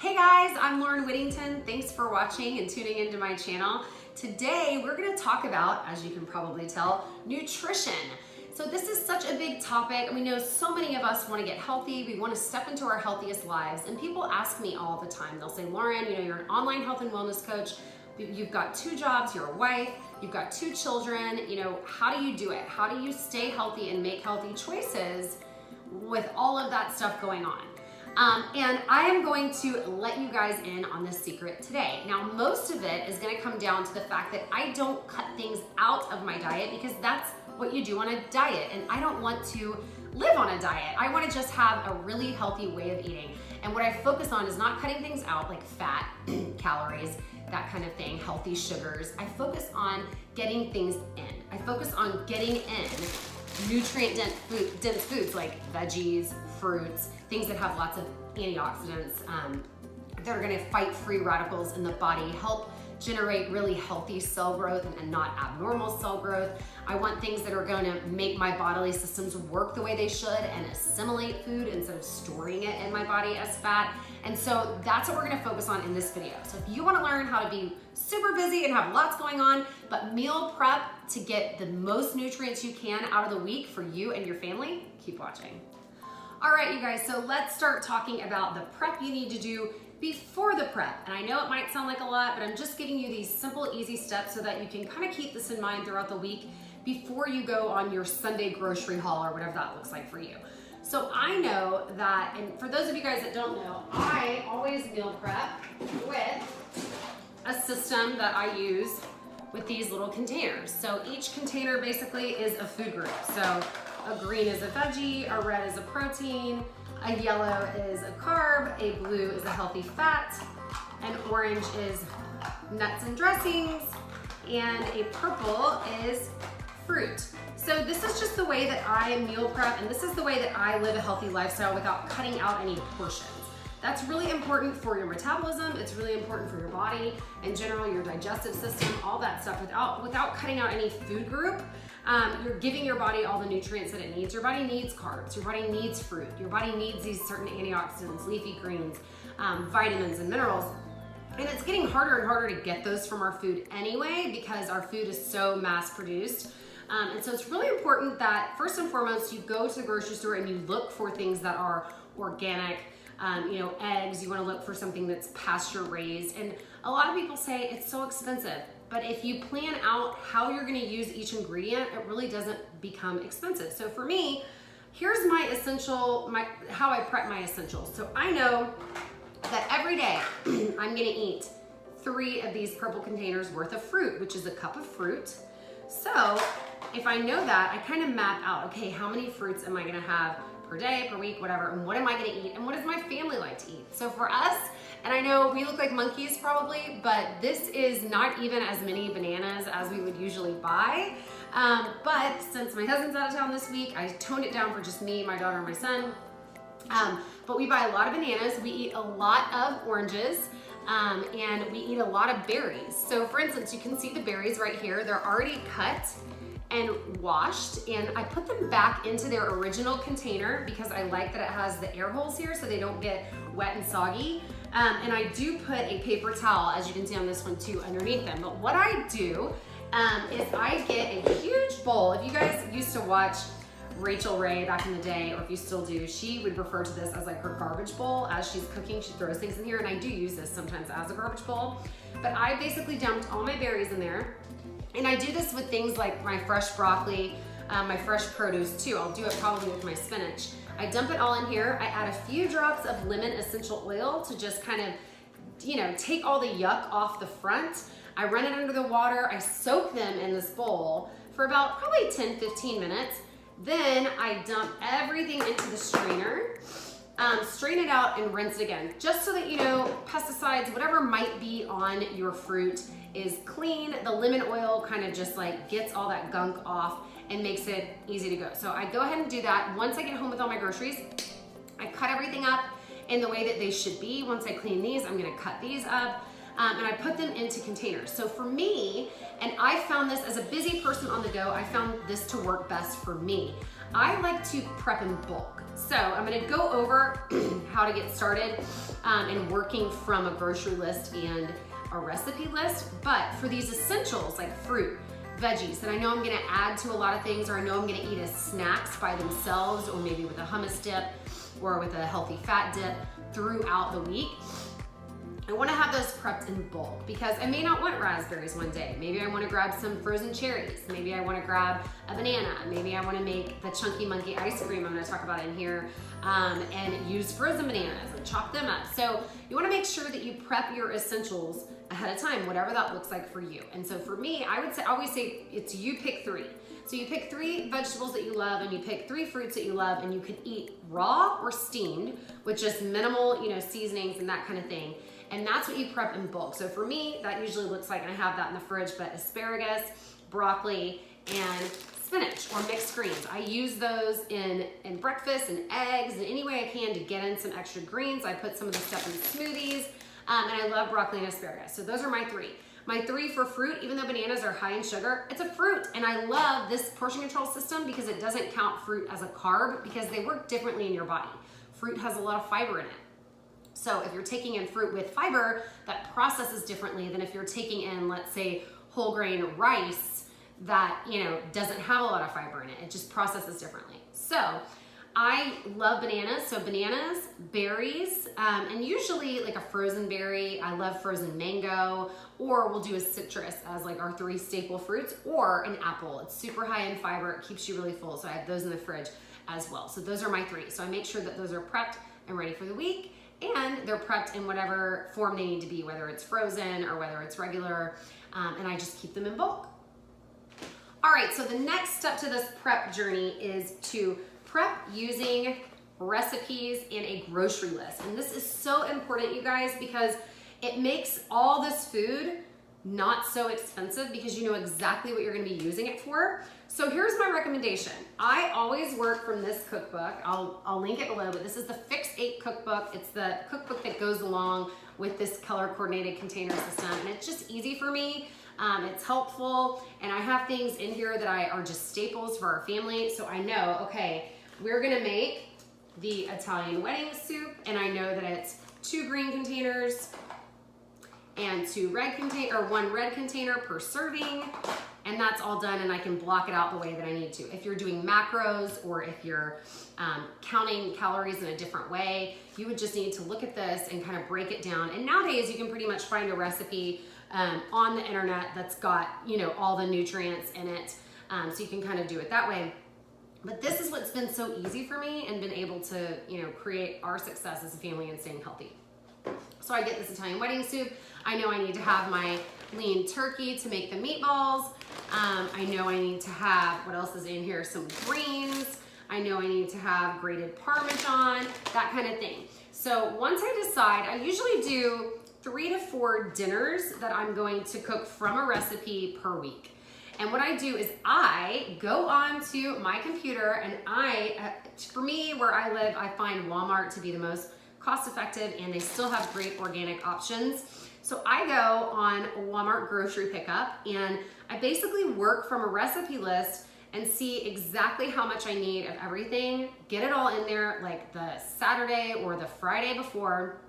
Hey guys, I'm Lauren Whittington. Thanks for watching and tuning into my channel. Today we're going to talk about, as you can probably tell, nutrition. So this is such a big topic. We know so many of us want to get healthy. We want to step into our healthiest lives. And people ask me all the time. They'll say, Lauren, you're an online health and wellness coach. You've got 2 jobs, you're a wife, you've got 2 children. How do you do it? How do you stay healthy and make healthy choices with all of that stuff going on? And I am going to let you guys in on this secret today. Now, most of it is going to come down to the fact that I don't cut things out of my diet because that's what you do on a diet. And I don't want to live on a diet. I want to just have a really healthy way of eating. And what I focus on is not cutting things out like fat, calories, that kind of thing, healthy sugars. I focus on getting things in. I focus on getting in nutrient-dense foods like veggies, fruits, things that have lots of antioxidants that are gonna fight free radicals in the body, help generate really healthy cell growth and not abnormal cell growth. I want things that are gonna make my bodily systems work the way they should and assimilate food instead of storing it in my body as fat. And so that's what we're gonna focus on in this video. So if you wanna learn how to be super busy and have lots going on, but meal prep to get the most nutrients you can out of the week for you and your family, keep watching. All right, you guys, so let's start talking about the prep you need to do before the prep. And I know it might sound like a lot, but I'm just giving you these simple, easy steps so that you can kind of keep this in mind throughout the week before you go on your Sunday grocery haul or whatever that looks like for you. So I know that, and for those of you guys that don't know, I always meal prep with a system that I use with these little containers. So each container basically is a food group. So a green is a veggie, a red is a protein, a yellow is a carb, a blue is a healthy fat, an orange is nuts and dressings, and a purple is fruit. So this is just the way that I meal prep, and this is the way that I live a healthy lifestyle without cutting out any portions. That's really important for your metabolism. It's really important for your body in general, your digestive system, all that stuff. Without cutting out any food group, you're giving your body all the nutrients that it needs. Your body needs carbs. Your body needs fruit. Your body needs these certain antioxidants, leafy greens, vitamins and minerals. And it's getting harder and harder to get those from our food anyway because our food is so mass produced. And so it's really important that first and foremost, you go to the grocery store and you look for things that are organic. Eggs, you want to look for something that's pasture raised. And a lot of people say it's so expensive, but if you plan out how you're going to use each ingredient, it really doesn't become expensive. So for me, here's my how I prep my essentials. So I know that every day I'm going to eat 3 of these purple containers worth of fruit, which is a cup of fruit. So if I know that, I kind of map out, okay, how many fruits am I going to have per day, per week, whatever, and what am I gonna eat, and what does my family like to eat? So for us, and I know we look like monkeys probably, but this is not even as many bananas as we would usually buy. But since my husband's out of town this week, I toned it down for just me, my daughter, and my son. But we buy a lot of bananas, we eat a lot of oranges, and we eat a lot of berries. So for instance, you can see the berries right here. They're already cut and washed, and I put them back into their original container because I like that it has the air holes here so they don't get wet and soggy. And I do put a paper towel, as you can see on this one too, underneath them. But what I do is I get a huge bowl. If you guys used to watch Rachel Ray back in the day, or if you still do, she would refer to this as like her garbage bowl. As she's cooking, she throws things in here, and I do use this sometimes as a garbage bowl. But I basically dumped all my berries in there. And I do this with things like my fresh broccoli, my fresh produce too. I'll do it probably with my spinach. I dump it all in here. I add a few drops of lemon essential oil to just kind of, take all the yuck off the front. I run it under the water. I soak them in this bowl for about probably 10-15 minutes. Then I dump everything into the strainer, strain it out and rinse it again, just so that pesticides, whatever might be on your fruit is clean. The lemon oil kind of just like gets all that gunk off and makes it easy to go. So I go ahead and do that. Once I get home with all my groceries, I cut everything up in the way that they should be. Once I clean these, I'm gonna cut these up. and I put them into containers. So for me, and I found this as a busy person on the go, I found this to work best for me. I like to prep in bulk. So I'm gonna go over how to get started in working from a grocery list and a recipe list. But for these essentials like fruit, veggies that I know I'm gonna add to a lot of things, or I know I'm gonna eat as snacks by themselves, or maybe with a hummus dip or with a healthy fat dip throughout the week, I wanna have those prepped in bulk because I may not want raspberries one day. Maybe I wanna grab some frozen cherries. Maybe I wanna grab a banana. Maybe I wanna make the Chunky Monkey ice cream I'm gonna talk about in here and use frozen bananas and chop them up. So you wanna make sure that you prep your essentials ahead of time, whatever that looks like for you. And so for me, I always say it's you pick 3. So you pick 3 vegetables that you love, and you pick 3 fruits that you love, and you can eat raw or steamed with just minimal, seasonings and that kind of thing. And that's what you prep in bulk. So for me, that usually looks like, and I have that in the fridge, but asparagus, broccoli, and spinach or mixed greens. I use those in breakfast and eggs and any way I can to get in some extra greens. I put some of the stuff in smoothies, and I love broccoli and asparagus. So those are my 3. My 3 for fruit, even though bananas are high in sugar, it's a fruit. And I love this portion control system because it doesn't count fruit as a carb because they work differently in your body. Fruit has a lot of fiber in it. So if you're taking in fruit with fiber, that processes differently than if you're taking in, let's say, whole grain rice that, doesn't have a lot of fiber in it. It just processes differently. So I love bananas. So bananas, berries, and usually like a frozen berry. I love frozen mango, or we'll do a citrus as like our 3 staple fruits, or an apple. It's super high in fiber. It keeps you really full. So I have those in the fridge as well. So those are my 3. So I make sure that those are prepped and ready for the week. And they're prepped in whatever form they need to be, whether it's frozen or whether it's regular, and I just keep them in bulk. All right, so the next step to this prep journey is to prep using recipes and a grocery list. And this is so important, you guys, because it makes all this food not so expensive because you know exactly what you're gonna be using it for. So here's my recommendation. I always work from this cookbook. I'll link it below, but this is the Fix 8 cookbook. It's the cookbook that goes along with this color coordinated container system. And it's just easy for me. It's helpful. And I have things in here that are just staples for our family. So I know, okay, we're gonna make the Italian wedding soup. And I know that it's 2 green containers and 1 red container per serving. And that's all done, and I can block it out the way that I need to. If you're doing macros or if you're counting calories in a different way, you would just need to look at this and kind of break it down. And nowadays you can pretty much find a recipe on the internet that's got all the nutrients in it, so you can kind of do it that way. But this is what's been so easy for me and been able to create our success as a family and staying healthy. So I get this Italian wedding soup. I know I need to have my lean turkey to make the meatballs. I know I need to have, what else is in here? Some greens. I know I need to have grated Parmesan, that kind of thing. So once I decide, I usually do 3 to 4 dinners that I'm going to cook from a recipe per week. And what I do is I go onto my computer and for me, where I live, I find Walmart to be the most cost effective, and they still have great organic options. So I go on Walmart grocery pickup and I basically work from a recipe list and see exactly how much I need of everything, get it all in there like the Saturday or the Friday before,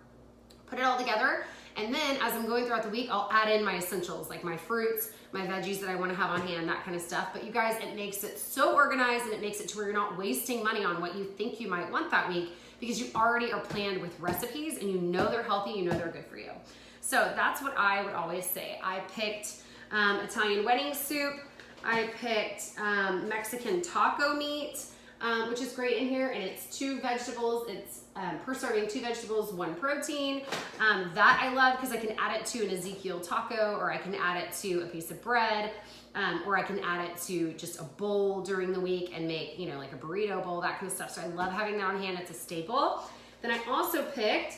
put it all together. And then as I'm going throughout the week, I'll add in my essentials, like my fruits, my veggies that I want to have on hand, that kind of stuff. But you guys, it makes it so organized, and it makes it to where you're not wasting money on what you think you might want that week, because you already are planned with recipes and you know they're healthy, you know they're good for you. So that's what I would always say. I picked Italian wedding soup. I picked Mexican taco meat, which is great in here, and it's 2 vegetables. It's per serving 2 vegetables, 1 protein. That I love because I can add it to an Ezekiel taco, or I can add it to a piece of bread, or I can add it to just a bowl during the week and make, like a burrito bowl, that kind of stuff. So I love having that on hand. It's a staple. Then I also picked,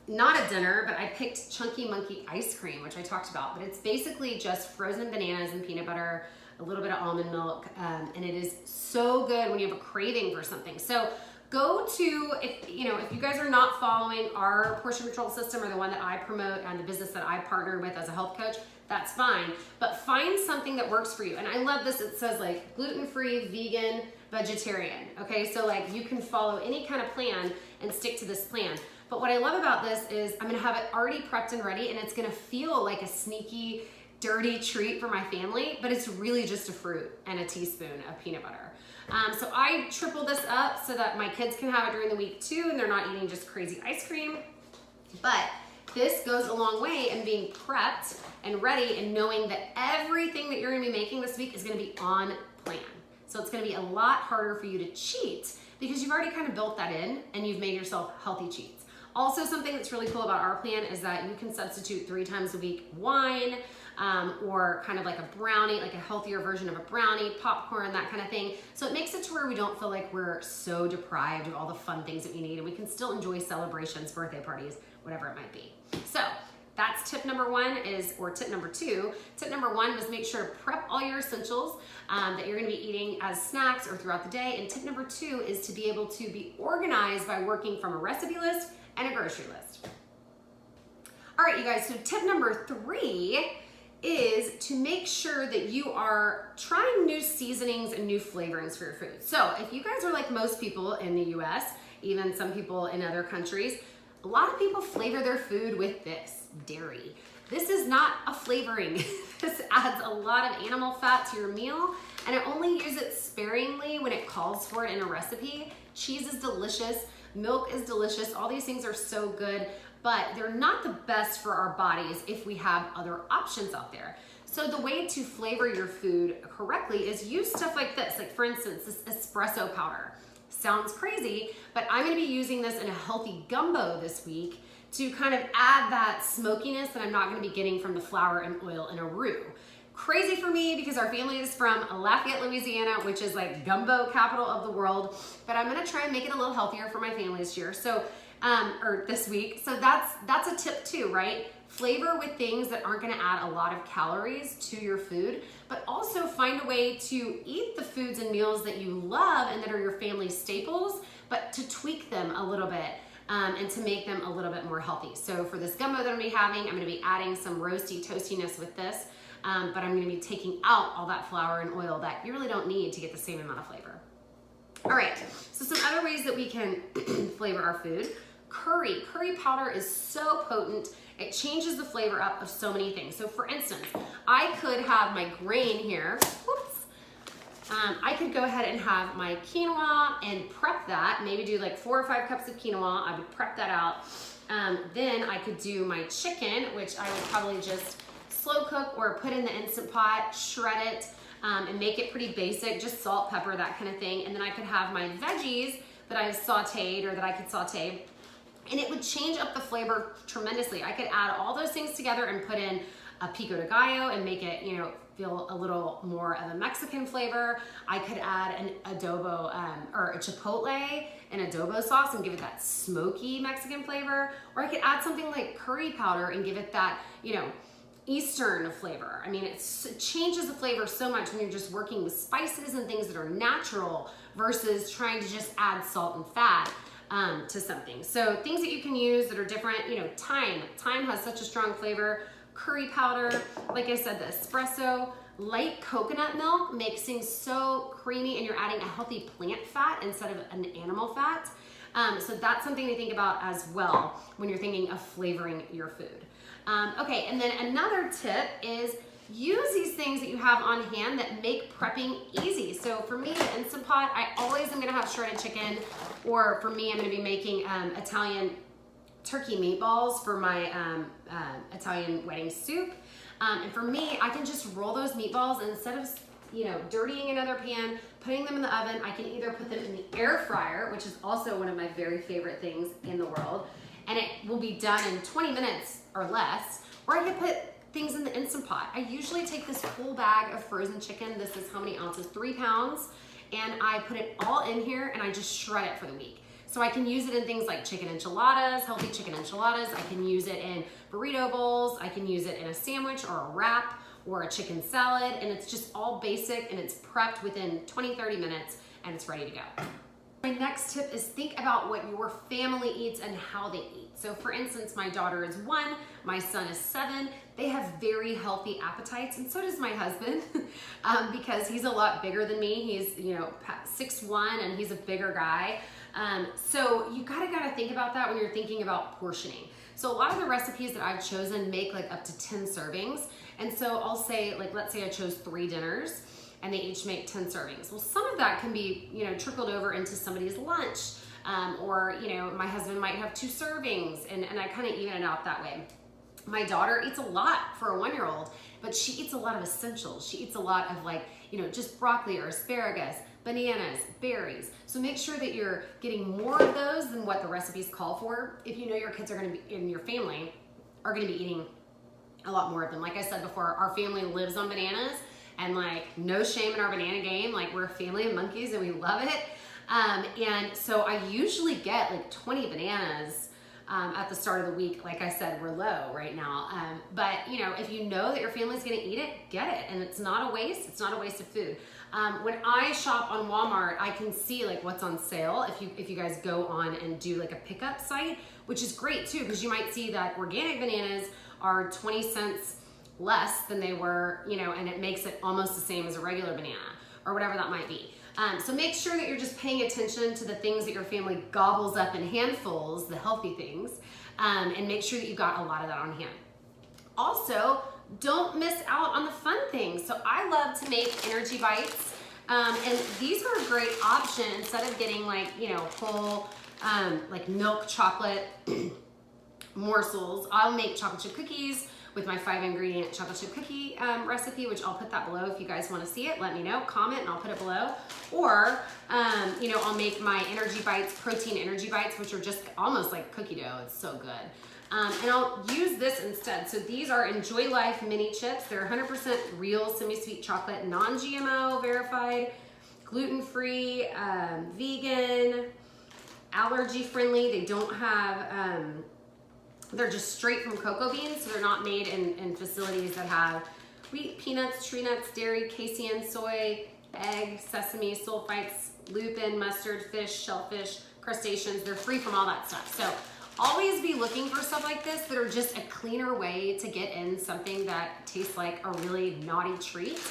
not a dinner, but I picked Chunky Monkey ice cream, which I talked about, but it's basically just frozen bananas and peanut butter, a little bit of almond milk, and it is so good when you have a craving for something. So go to, if you guys are not following our portion control system or the one that I promote and the business that I partnered with as a health coach, that's fine. But find something that works for you. And I love this. It says like gluten-free, vegan, vegetarian. Okay, so like you can follow any kind of plan and stick to this plan. But what I love about this is I'm gonna have it already prepped and ready, and it's gonna feel like a sneaky, dirty treat for my family, but it's really just a fruit and a teaspoon of peanut butter. So I triple this up so that my kids can have it during the week too, and they're not eating just crazy ice cream. But this goes a long way in being prepped and ready and knowing that everything that you're gonna be making this week is gonna be on plan. So it's gonna be a lot harder for you to cheat because you've already kind of built that in and you've made yourself healthy cheats. Also, something that's really cool about our plan is that you can substitute 3 times a week wine, or kind of like a brownie, like a healthier version of a brownie, popcorn, that kind of thing. So it makes it to where we don't feel like we're so deprived of all the fun things that we need, and we can still enjoy celebrations, birthday parties, whatever it might be. So that's tip number 1 or tip number 2. Tip number 1 was make sure to prep all your essentials that you're gonna be eating as snacks or throughout the day. And tip number 2 is to be able to be organized by working from a recipe list and a grocery list. All right, you guys, so tip number 3 is to make sure that you are trying new seasonings and new flavorings for your food. So if you guys are like most people in the US, even some people in other countries, a lot of people flavor their food with this, dairy. This is not a flavoring. This adds a lot of animal fat to your meal, and I only use it sparingly when it calls for it in a recipe. Cheese is delicious, milk is delicious, all these things are so good, but they're not the best for our bodies if we have other options out there. So the way to flavor your food correctly is use stuff like this. Like for instance, this espresso powder. Sounds crazy, but I'm gonna be using this in a healthy gumbo this week to kind of add that smokiness that I'm not gonna be getting from the flour and oil in a roux. Crazy for me because our family is from Lafayette, Louisiana, which is like gumbo capital of the world, but I'm gonna try and make it a little healthier for my family this year. So or this week. So that's a tip too, right? Flavor with things that aren't gonna add a lot of calories to your food, but also find a way to eat the foods and meals that you love and that are your family staples, but to tweak them a little bit and to make them a little bit more healthy. So for this gumbo that I'm gonna be having, I'm gonna be adding some roasty toastiness with this, but I'm gonna be taking out all that flour and oil that you really don't need to get the same amount of flavor. All right, so some other ways that we can flavor our food. Curry powder is so potent. It changes the flavor up of so many things. So for instance, I could have my grain here. Whoops. I could go ahead and have my quinoa and prep that, maybe do like 4 or 5 cups of quinoa. I would prep that out. Then I could do my chicken, which I would probably just slow cook or put in the Instant Pot, shred it, and make it pretty basic, just salt, pepper, that kind of thing. And then I could have my veggies that I've sauteed or that I could saute, and it would change up the flavor tremendously. I could add all those things together and put in a pico de gallo and make it, feel a little more of a Mexican flavor. I could add an adobo or a chipotle and adobo sauce and give it that smoky Mexican flavor. Or I could add something like curry powder and give it that, Eastern flavor. I mean, it changes the flavor so much when you're just working with spices and things that are natural versus trying to just add salt and fat to something. So things that you can use that are different, thyme. Thyme has such a strong flavor. Curry powder, like I said, the espresso, light coconut milk makes things so creamy, and you're adding a healthy plant fat instead of an animal fat. So that's something to think about as well when you're thinking of flavoring your food. Okay, and then another tip is use these things that you have on hand that make prepping easy. So for me, the Instant Pot, I always am gonna have shredded chicken, or for me, I'm gonna be making Italian turkey meatballs for my Italian wedding soup. And for me, I can just roll those meatballs, and instead of dirtying another pan, putting them in the oven, I can either put them in the air fryer, which is also one of my very favorite things in the world, and it will be done in 20 minutes or less, or I can put things in the Instant Pot. I usually take this whole bag of frozen chicken. This is how many ounces? 3 pounds. And I put it all in here and I just shred it for the week. So I can use it in things like chicken enchiladas, healthy chicken enchiladas. I can use it in burrito bowls. I can use it in a sandwich or a wrap or a chicken salad. And it's just all basic, and it's prepped within 20, 30 minutes, and it's ready to go. My next tip is think about what your family eats and how they eat. So for instance, my daughter is 1, my son is 7. They have very healthy appetites, and so does my husband because he's a lot bigger than me. He's 6'1", and he's a bigger guy. So you gotta think about that when you're thinking about portioning. So a lot of the recipes that I've chosen make like up to 10 servings. And so I'll say, like, let's say I chose 3 dinners and they each make 10 servings. Well, some of that can be, trickled over into somebody's lunch. Or, my husband might have 2 servings and I kind of even it out that way. My daughter eats a lot for a 1-year-old, but she eats a lot of essentials. She eats a lot of just broccoli or asparagus, bananas, berries. So make sure that you're getting more of those than what the recipes call for. If you know your kids are gonna be, in your family, are gonna be eating a lot more of them. Like I said before, our family lives on bananas, and no shame in our banana game. We're a family of monkeys and we love it. And so I usually get 20 bananas at the start of the week. Like I said, we're low right now. But if you know that your family's gonna eat it, get it. And it's not a waste. It's not a waste of food. When I shop on Walmart, I can see what's on sale. If you guys go on and do a pickup site, which is great too, because you might see that organic bananas are 20 cents less than they were, and it makes it almost the same as a regular banana or whatever that might be. So make sure that you're just paying attention to the things that your family gobbles up in handfuls, the healthy things, and make sure that you've got a lot of that on hand. Also, don't miss out on the fun things. So I love to make energy bites, and these are a great option instead of getting whole milk chocolate morsels. I'll make chocolate chip cookies with my 5-ingredient chocolate chip cookie recipe, which I'll put that below. If you guys want to see it, let me know, comment, and I'll put it below. Or, I'll make my energy bites, protein energy bites, which are just almost like cookie dough. It's so good. And I'll use this instead. So these are Enjoy Life mini chips. They're 100% real semi-sweet chocolate, non-GMO, verified, gluten-free, vegan, allergy-friendly. They don't have, they're just straight from cocoa beans, so they're not made in facilities that have wheat, peanuts, tree nuts, dairy, casein, soy, egg, sesame, sulfites, lupin, mustard, fish, shellfish, crustaceans. They're free from all that stuff. So always be looking for stuff like this that are just a cleaner way to get in something that tastes like a really naughty treat.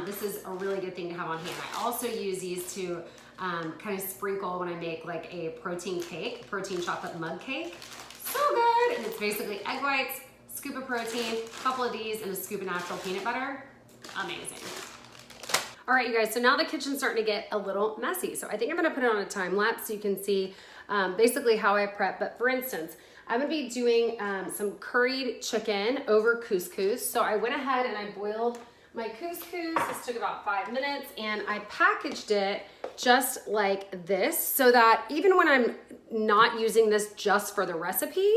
This is a really good thing to have on hand. I also use these to kind of sprinkle when I make a protein cake, protein chocolate mug cake. So good, and it's basically egg whites, scoop of protein, a couple of these, and a scoop of natural peanut butter. Amazing. All right, you guys, so now the kitchen's starting to get a little messy. So I think I'm gonna put it on a time lapse so you can see basically how I prep. But for instance, I'm gonna be doing some curried chicken over couscous. So I went ahead and I boiled my couscous. This took about 5 minutes, and I packaged it just like this so that even when I'm not using this just for the recipe,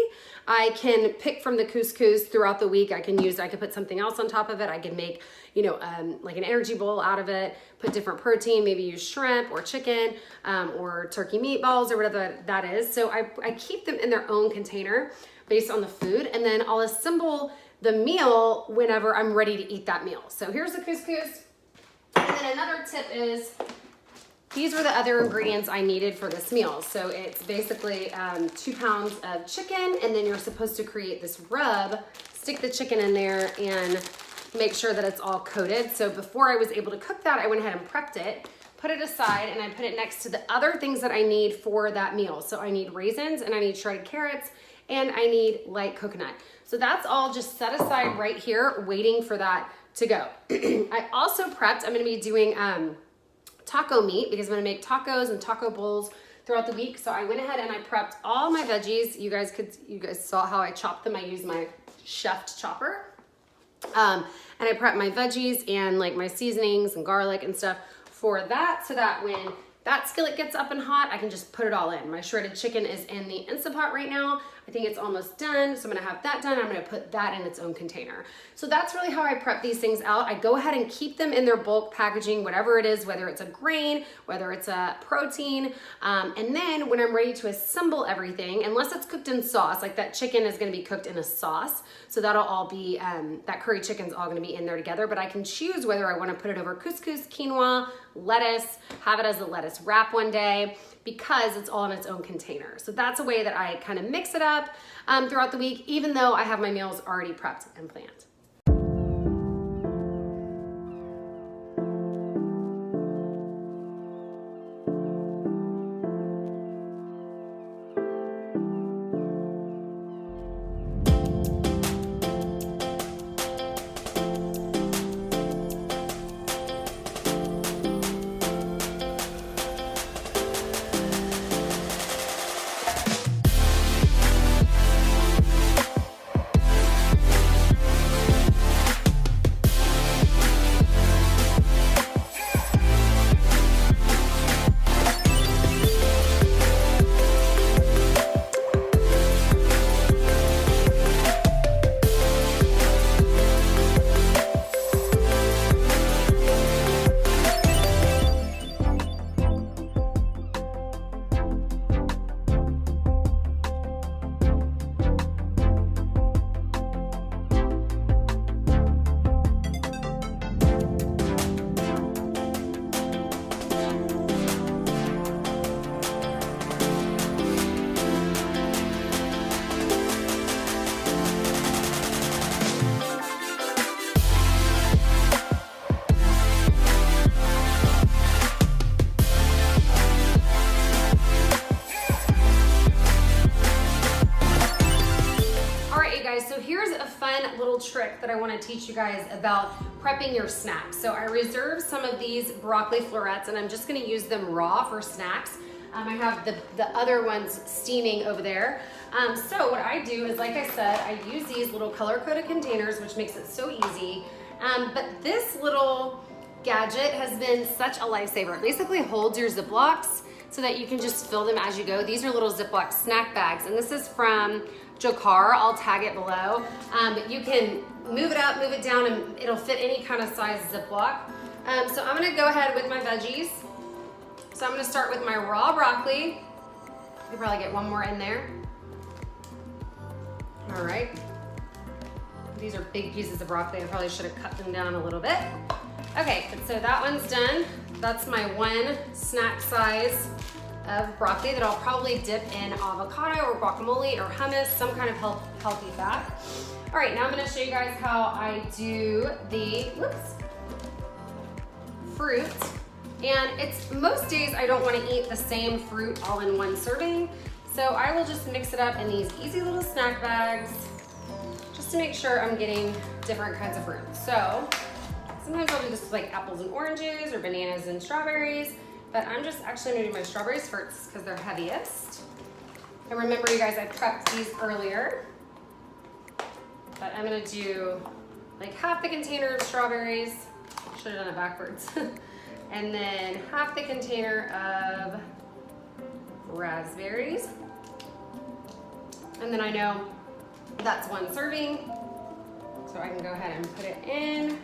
I can pick from the couscous throughout the week. I could put something else on top of it. I can make, like an energy bowl out of it, put different protein, maybe use shrimp or chicken or turkey meatballs or whatever that is. So I keep them in their own container based on the food, and then I'll assemble the meal whenever I'm ready to eat that meal. So here's the couscous. And then another tip is, these were the other ingredients I needed for this meal. So it's basically 2 pounds of chicken, and then you're supposed to create this rub, stick the chicken in there and make sure that it's all coated. So before I was able to cook that, I went ahead and prepped it, put it aside, and I put it next to the other things that I need for that meal. So I need raisins, and I need shredded carrots, and I need light coconut. So that's all just set aside right here, waiting for that to go. I also prepped, I'm gonna be doing taco meat because I'm gonna make tacos and taco bowls throughout the week. So I went ahead and I prepped all my veggies. You guys saw how I chopped them. I used my chefed chopper. And I prepped my veggies and my seasonings and garlic and stuff for that, so that when that skillet gets up and hot, I can just put it all in. My shredded chicken is in the Instant Pot right now. I think it's almost done, so I'm gonna have that done. I'm gonna put that in its own container. So that's really how I prep these things out. I go ahead and keep them in their bulk packaging, whatever it is, whether it's a grain, whether it's a protein. And then when I'm ready to assemble everything, unless it's cooked in sauce, like that chicken is gonna be cooked in a sauce, so that'll all be, that curry chicken's all gonna be in there together, but I can choose whether I wanna put it over couscous, quinoa, lettuce, have it as a lettuce wrap one day, because it's all in its own container. So that's a way that I kind of mix it up throughout the week, even though I have my meals already prepped and planned. So here's a fun little trick that I want to teach you guys about prepping your snacks. So I reserved some of these broccoli florets and I'm just going to use them raw for snacks. I have the other ones steaming over there. So what I do is, like I said, I use these little color-coded containers, which makes it so easy. But this little gadget has been such a lifesaver. It basically holds your Ziplocs so that you can just fill them as you go. These are little Ziploc snack bags, and this is from Jokar. I'll tag it below. But you can move it up, move it down, and it'll fit any kind of size Ziploc. So I'm gonna go ahead with my veggies. So I'm gonna start with my raw broccoli. You can probably get one more in there. All right. These are big pieces of broccoli. I probably should have cut them down a little bit. Okay, so that one's done. That's my one snack size of broccoli that I'll probably dip in avocado or guacamole or hummus, some kind of healthy fat. All right, now I'm gonna show you guys how I do the fruit. And it's most days I don't wanna eat the same fruit all in one serving. So I will just mix it up in these easy little snack bags just to make sure I'm getting different kinds of fruit. So sometimes I'll do this with like apples and oranges or bananas and strawberries, but I'm just actually gonna do my strawberries first because they're heaviest. And remember, you guys, I prepped these earlier, but I'm gonna do like half the container of strawberries. Should have done it backwards. And then half the container of raspberries. And then I know that's one serving, so I can go ahead and put it in.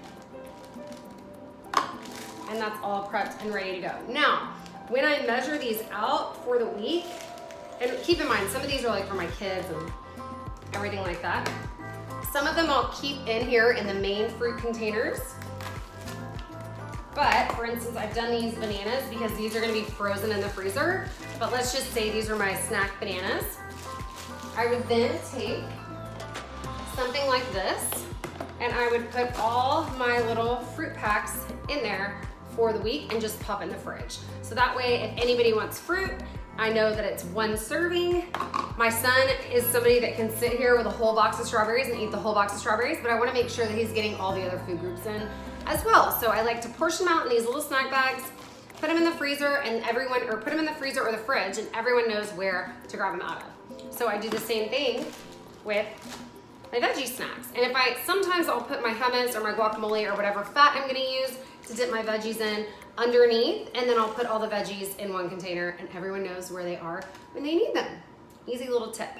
And that's all prepped and ready to go. Now, when I measure these out for the week, and keep in mind, some of these are like for my kids and everything like that. Some of them I'll keep in here in the main fruit containers. But for instance, I've done these bananas because these are gonna be frozen in the freezer. But let's just say these are my snack bananas. I would then take something like this and I would put all my little fruit packs in there for the week and just pop in the fridge. So that way, if anybody wants fruit, I know that it's one serving. My son is somebody that can sit here with a whole box of strawberries and eat the whole box of strawberries, but I wanna make sure that he's getting all the other food groups in as well. So I like to portion them out in these little snack bags, put them in the freezer, and everyone, or put them in the freezer or the fridge, and everyone knows where to grab them out of. So I do the same thing with my veggie snacks. And sometimes I'll put my hummus or my guacamole or whatever fat I'm gonna use to dip my veggies in underneath, and then I'll put all the veggies in one container and everyone knows where they are when they need them. Easy little tip.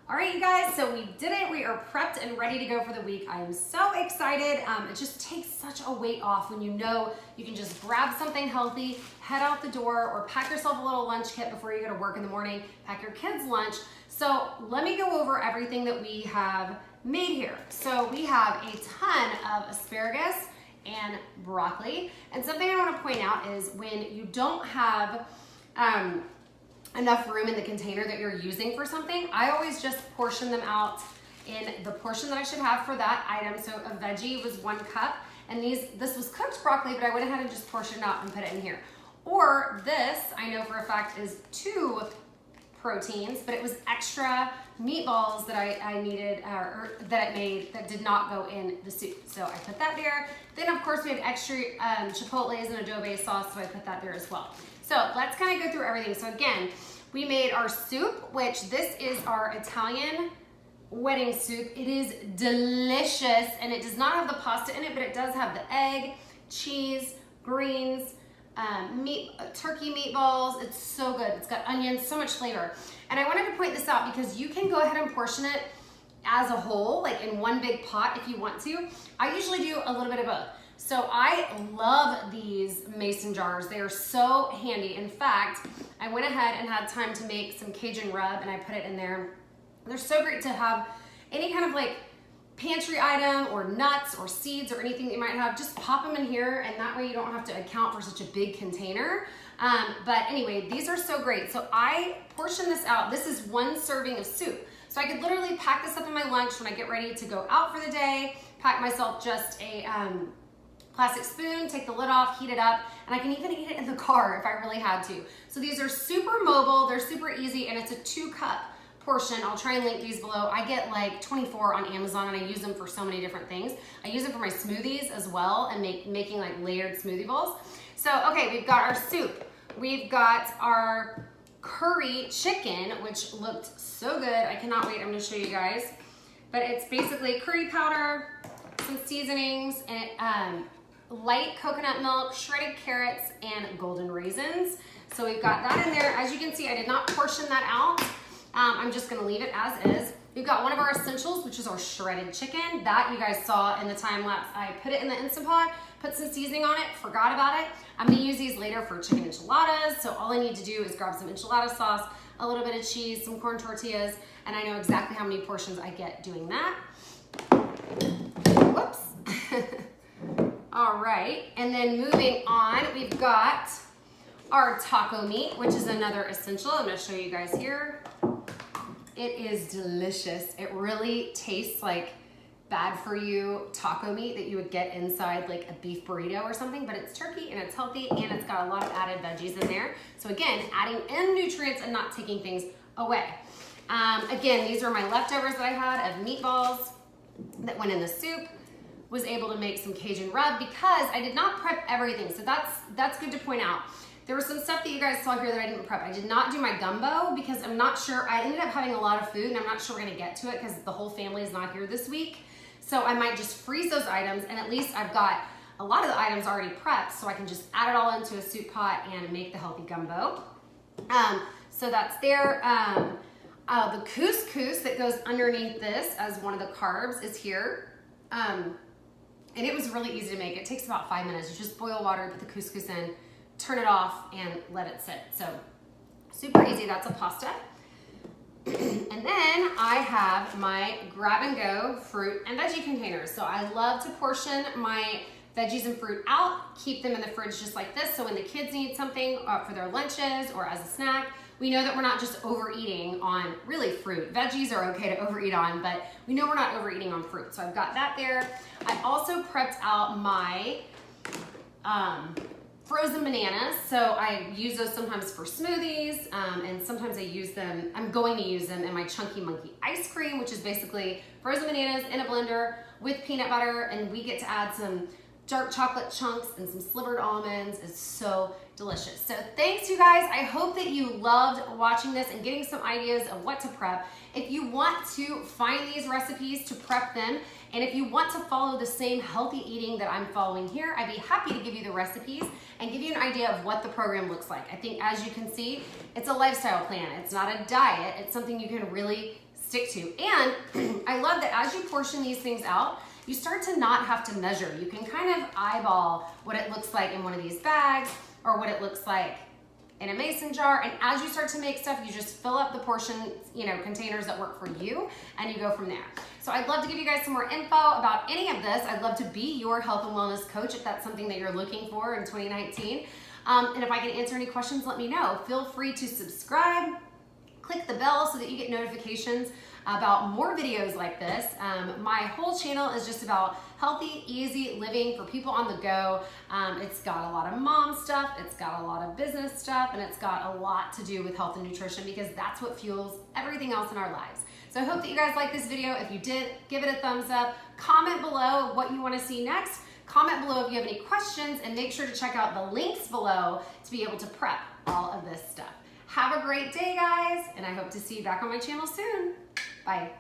All right, you guys, so we did it. We are prepped and ready to go for the week. I am so excited. It just takes such a weight off when you know you can just grab something healthy, head out the door, or pack yourself a little lunch kit before you go to work in the morning, pack your kids' lunch. So let me go over everything that we have made here. So we have a ton of asparagus and broccoli. And something I want to point out is when you don't have enough room in the container that you're using for something, I always just portion them out in the portion that I should have for that item. So a veggie was 1 cup, and this was cooked broccoli, but I went ahead and just portioned out and put it in here. Or this, I know for a fact, is 2 proteins, but it was extra meatballs that I needed, or that it made that did not go in the soup. So I put that there. Then of course we had extra chipotles and adobe sauce, so I put that there as well. So let's kind of go through everything. So again, we made our soup, which this is our Italian wedding soup. It is delicious, and it does not have the pasta in it, but it does have the egg, cheese, greens, turkey meatballs. It's so good. It's got onions, so much flavor. And I wanted to point this out because you can go ahead and portion it as a whole, like in one big pot if you want to. I usually do a little bit of both. So I love these mason jars. They are so handy. In fact, I went ahead and had time to make some Cajun rub, and I put it in there. They're so great to have any kind of like pantry item or nuts or seeds or anything that you might have. Just pop them in here, and that way you don't have to account for such a big container. But anyway, these are so great. So I portion this out. This is 1 serving of soup. So I could literally pack this up in my lunch when I get ready to go out for the day, pack myself just a plastic spoon, take the lid off, heat it up, and I can even eat it in the car if I really had to. So these are super mobile, they're super easy, and it's a 2-cup portion. I'll try and link these below. I get like 24 on Amazon, and I use them for so many different things. I use them for my smoothies as well, and making like layered smoothie bowls. So, okay, we've got our soup. We've got our curry chicken, which looked so good. I cannot wait. I'm gonna show you guys. But it's basically curry powder, some seasonings, and light coconut milk, shredded carrots, and golden raisins. So we've got that in there. As you can see, I did not portion that out. I'm just gonna leave it as is. We've got one of our essentials, which is our shredded chicken. That you guys saw in the time lapse. I put it in the Instant Pot, put some seasoning on it, forgot about it. I'm gonna use these later for chicken enchiladas. So all I need to do is grab some enchilada sauce, a little bit of cheese, some corn tortillas, and I know exactly how many portions I get doing that. Whoops. All right, and then moving on, we've got our taco meat, which is another essential. I'm gonna show you guys here. It is delicious. It really tastes like bad for you taco meat that you would get inside like a beef burrito or something, but it's turkey and it's healthy and it's got a lot of added veggies in there. So again, adding in nutrients and not taking things away. Again, these are my leftovers that I had of meatballs that went in the soup. Was able to make some Cajun rub because I did not prep everything. So that's good to point out. There was some stuff that you guys saw here that I didn't prep. I did not do my gumbo because I'm not sure. I ended up having a lot of food and I'm not sure we're gonna get to it because the whole family is not here this week. So I might just freeze those items, and at least I've got a lot of the items already prepped, so I can just add it all into a soup pot and make the healthy gumbo. So that's there. The couscous that goes underneath this as one of the carbs is here. And it was really easy to make. It takes about 5 minutes. You just boil water, put the couscous in, turn it off, and let it sit. So super easy. That's a pasta. And then I have my grab and go fruit and veggie containers. So I love to portion my veggies and fruit out, keep them in the fridge just like this. So when the kids need something for their lunches or as a snack, we know that we're not just overeating on really fruit. Veggies are okay to overeat on, but we know we're not overeating on fruit. So I've got that there. I also prepped out my frozen bananas. So I use those sometimes for smoothies, and sometimes I use them, I'm going to use them in my Chunky Monkey ice cream, which is basically frozen bananas in a blender with peanut butter, and we get to add some dark chocolate chunks and some slivered almonds. It's so delicious. So thanks, you guys. I hope that you loved watching this and getting some ideas of what to prep. If you want to find these recipes to prep them, and if you want to follow the same healthy eating that I'm following here, I'd be happy to give you the recipes and give you an idea of what the program looks like. I think, as you can see, it's a lifestyle plan. It's not a diet. It's something you can really stick to. And I love that as you portion these things out, you start to not have to measure. You can kind of eyeball what it looks like in one of these bags or what it looks like in a mason jar, and as you start to make stuff, you just fill up the portion, containers that work for you, and you go from there. So I'd love to give you guys some more info about any of this. I'd love to be your health and wellness coach if that's something that you're looking for in 2019. And if I can answer any questions, let me know. Feel free to subscribe, click the bell so that you get notifications about more videos like this. My whole channel is just about healthy, easy living for people on the go. It's got a lot of mom stuff, it's got a lot of business stuff, and it's got a lot to do with health and nutrition because that's what fuels everything else in our lives. So I hope that you guys liked this video. If you did, give it a thumbs up. Comment below what you want to see next. Comment below if you have any questions, and make sure to check out the links below to be able to prep all of this stuff. Have a great day, guys, and I hope to see you back on my channel soon. Bye.